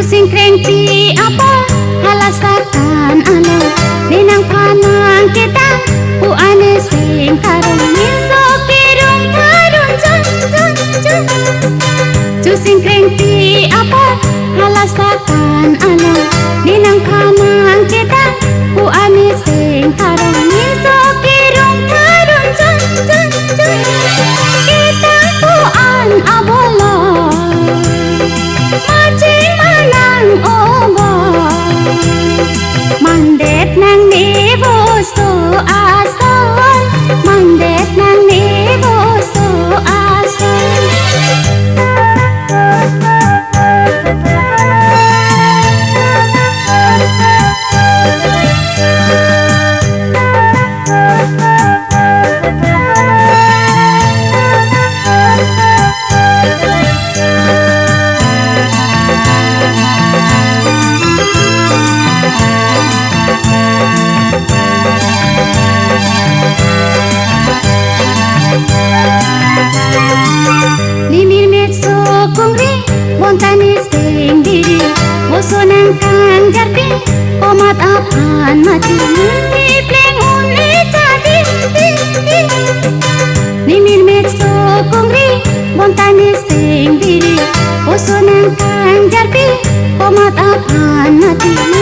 Sing krengti apa halasakan alo benang panang kita ku ane sing karung miso kirung karung jun jun jun sing krengti apa halasakan alo benang panang kita ku ane sing karung miso kirung karung jun jun jun kita ku an abolo macing manang obo mandet nang nevo so asal mandet nang nevo so asal Bontani sing diri boso nang kang jarpi komat apan mati muni pleng uni jadi nimir metso kongri bontani sing diri boso nang kang jarpi komat apan mati